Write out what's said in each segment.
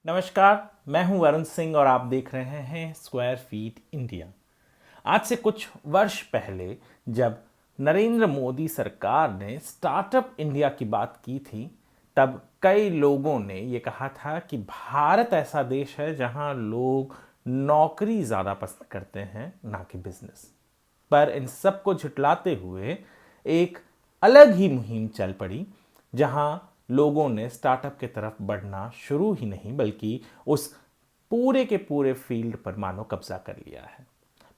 नमस्कार, मैं हूं वरुण सिंह और आप देख रहे हैं स्क्वायर फीट इंडिया। आज से कुछ वर्ष पहले जब नरेंद्र मोदी सरकार ने स्टार्टअप इंडिया की बात की थी, तब कई लोगों ने ये कहा था कि भारत ऐसा देश है जहां लोग नौकरी ज़्यादा पसंद करते हैं, ना कि बिजनेस। पर इन सबको झुटलाते हुए एक अलग ही मुहिम चल पड़ी, जहां लोगों ने स्टार्टअप की तरफ बढ़ना शुरू ही नहीं बल्कि उस पूरे के पूरे फील्ड पर मानो कब्जा कर लिया है।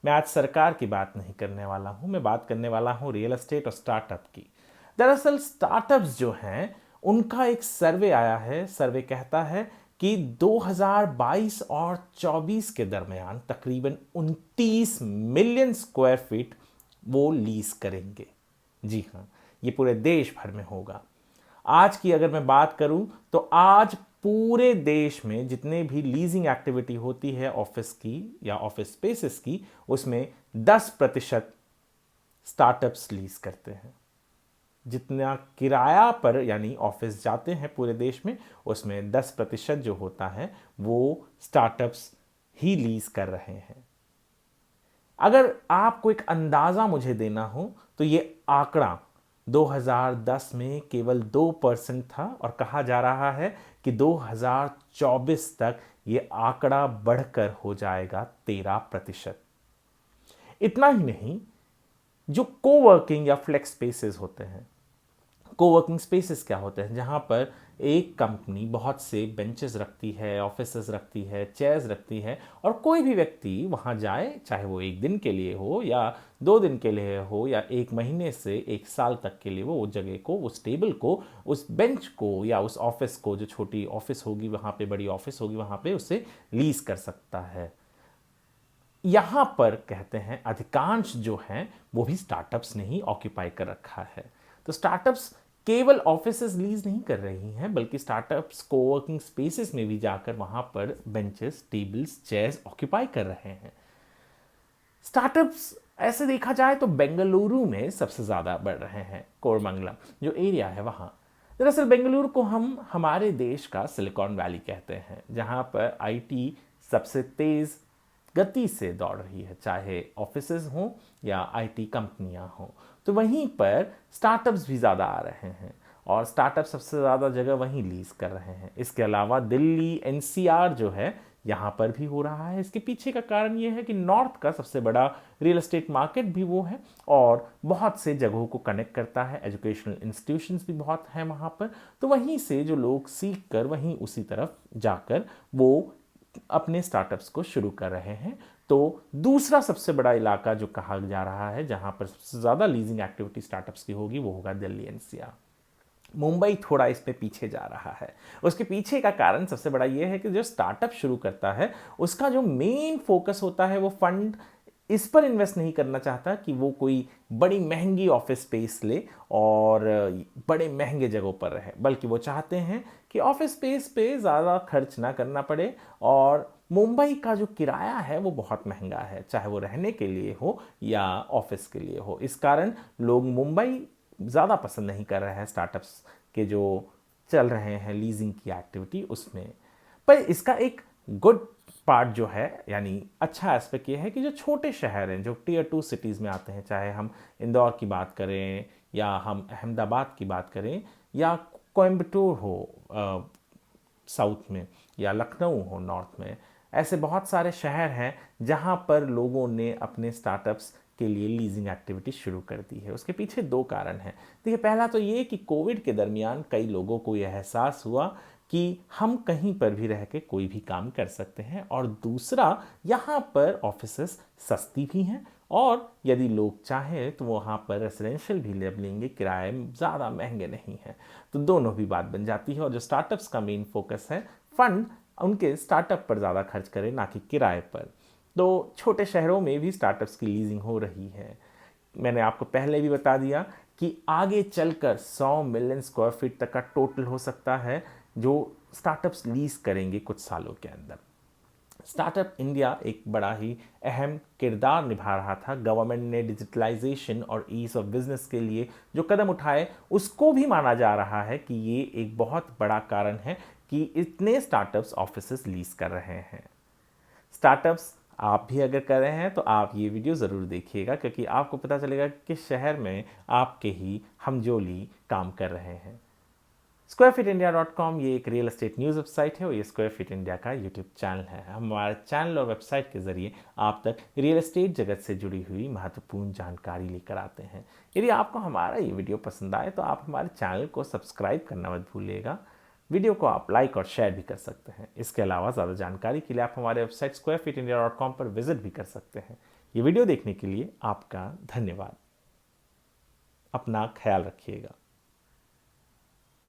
मैं आज सरकार की बात नहीं करने वाला हूं, मैं बात करने वाला हूं रियल एस्टेट और स्टार्टअप की। दरअसल स्टार्टअप्स जो हैं उनका एक सर्वे आया है। सर्वे कहता है कि 2022 और 24 के दरमियान तकरीबन 29 मिलियन स्क्वायर फीट वो लीज करेंगे। जी हाँ, ये पूरे देश भर में होगा। आज की अगर मैं बात करूं तो आज पूरे देश में जितने भी लीजिंग एक्टिविटी होती है ऑफिस की या ऑफिस स्पेसेस की, उसमें 10% स्टार्टअप्स लीज करते हैं। जितना किराया पर यानी ऑफिस जाते हैं पूरे देश में, उसमें 10% जो होता है वो स्टार्टअप्स ही लीज कर रहे हैं। अगर आपको एक अंदाजा मुझे देना हो तो ये आंकड़ा 2010 में केवल 2% था और कहा जा रहा है कि 2024 तक ये आंकड़ा बढ़कर हो जाएगा 13%। इतना ही नहीं, जो कोवर्किंग या फ्लेक्स स्पेसेस होते हैं, कोवर्किंग स्पेसेस क्या होते हैं? जहां पर एक कंपनी बहुत से बेंचेस रखती है, ऑफिसेस रखती है, चेयर्स रखती है और कोई भी व्यक्ति वहां जाए, चाहे वो एक दिन के लिए हो या 2 दिन के लिए हो या एक महीने से एक साल तक के लिए, वो जगह को, उस टेबल को, उस बेंच को या उस ऑफिस को, जो छोटी ऑफिस होगी वहां पे, बड़ी ऑफिस होगी वहां पे, उसे लीज कर सकता है। यहां पर कहते हैं अधिकांश जो हैं वो भी स्टार्टअप्स ने ही ऑक्यूपाई कर रखा है। तो स्टार्टअप्स केवल ऑफिसेज लीज नहीं कर रही हैं, बल्कि स्टार्टअप्स कोवर्किंग स्पेसेस में भी जाकर वहां पर बेंचेस, टेबल्स, चेयर्स ऑक्यूपाई कर रहे हैं। स्टार्टअप्स ऐसे देखा जाए तो बेंगलुरु में सबसे ज्यादा बढ़ रहे हैं। कोरमंगलम जो एरिया है वहां, दरअसल बेंगलुरु को हम हमारे देश का सिलिकॉन वैली कहते हैं, जहां पर आईटी सबसे तेज गति से दौड़ रही है, चाहे ऑफिसेज हों या आईटी कंपनियां हों। तो वहीं पर स्टार्टअप्स भी ज़्यादा आ रहे हैं और स्टार्टअप सबसे ज़्यादा जगह वहीं लीज कर रहे हैं। इसके अलावा दिल्ली, एनसीआर जो है, यहाँ पर भी हो रहा है। इसके पीछे का कारण ये है कि नॉर्थ का सबसे बड़ा रियल एस्टेट मार्केट भी वो है और बहुत से जगहों को कनेक्ट करता है। एजुकेशनल इंस्टीट्यूशंस भी बहुत हैं वहाँ पर। तो वहीं से जो लोग सीख कर वहीं उसी तरफ जाकर वो अपने स्टार्टअप्स को शुरू कर रहे हैं। तो दूसरा सबसे बड़ा इलाका जो कहा जा रहा है जहां पर सबसे ज्यादा लीजिंग एक्टिविटी स्टार्टअप्स की होगी, वो होगा दिल्ली एनसीआर। मुंबई थोड़ा इस पे पीछे जा रहा है। उसके पीछे का कारण सबसे बड़ा यह है कि जो स्टार्टअप शुरू करता है उसका जो मेन फोकस होता है, वो फंड इस पर इन्वेस्ट नहीं करना चाहता कि वो कोई बड़ी महंगी ऑफिस स्पेस ले और बड़े महंगे जगहों पर रहे, बल्कि वो चाहते हैं कि ऑफिस स्पेस पे ज़्यादा खर्च ना करना पड़े। और मुंबई का जो किराया है वो बहुत महंगा है, चाहे वो रहने के लिए हो या ऑफिस के लिए हो। इस कारण लोग मुंबई ज़्यादा पसंद नहीं कर रहे हैं स्टार्टअप्स के जो चल रहे हैं लीजिंग की एक्टिविटी उसमें। पर इसका एक गुड पार्ट जो है, यानी अच्छा एस्पेक्ट ये है कि जो छोटे शहर हैं, जो टियर 2 सिटीज़ में आते हैं, चाहे हम इंदौर की बात करें या हम अहमदाबाद की बात करें या कोयम्बटूर हो साउथ में या लखनऊ हो नॉर्थ में, ऐसे बहुत सारे शहर हैं जहां पर लोगों ने अपने स्टार्टअप्स के लिए लीजिंग एक्टिविटी शुरू कर दी है। उसके पीछे 2 कारण हैं। देखिए, पहला तो ये कि कोविड के दरमियान कई लोगों को यह एहसास हुआ कि हम कहीं पर भी रह के कोई भी काम कर सकते हैं, और दूसरा, यहाँ पर ऑफिसेस सस्ती भी हैं और यदि लोग चाहें तो वहाँ पर रेसिडेंशियल भी ले लेंगे, किराए ज़्यादा महंगे नहीं हैं। तो दोनों भी बात बन जाती है। और जो स्टार्टअप्स का मेन फोकस है, फंड उनके स्टार्टअप पर ज़्यादा खर्च करें, ना कि किराए पर। तो छोटे शहरों में भी स्टार्टअप्स की लीजिंग हो रही है। मैंने आपको पहले भी बता दिया कि आगे चलकर 100 मिलियन स्क्वायर फीट तक का टोटल हो सकता है जो स्टार्टअप्स लीज करेंगे कुछ सालों के अंदर। स्टार्टअप इंडिया एक बड़ा ही अहम किरदार निभा रहा था। गवर्नमेंट ने डिजिटलाइजेशन और ईज ऑफ बिजनेस के लिए जो कदम उठाए, उसको भी माना जा रहा है कि ये एक बहुत बड़ा कारण है कि इतने स्टार्टअप्स ऑफिसेज लीज कर रहे हैं। स्टार्टअप्स आप भी अगर कर रहे हैं तो आप ये वीडियो ज़रूर देखिएगा, क्योंकि आपको पता चलेगा कि किस शहर में आपके ही हमजोली काम कर रहे हैं। squarefeetindia.com ये एक रियल एस्टेट न्यूज़ वेबसाइट है और ये स्क्वायर फीट इंडिया का यूट्यूब चैनल है। हम हमारे चैनल और वेबसाइट के जरिए आप तक रियल एस्टेट जगत से जुड़ी हुई महत्वपूर्ण जानकारी लेकर आते हैं। यदि आपको हमारा ये वीडियो पसंद आए तो आप हमारे चैनल को सब्सक्राइब करना मत भूलिएगा। वीडियो को आप लाइक और शेयर भी कर सकते हैं। इसके अलावा ज़्यादा जानकारी के लिए आप हमारे वेबसाइट squarefeetindia.com पर विजिट भी कर सकते हैं। ये वीडियो देखने के लिए आपका धन्यवाद। अपना ख्याल रखिएगा।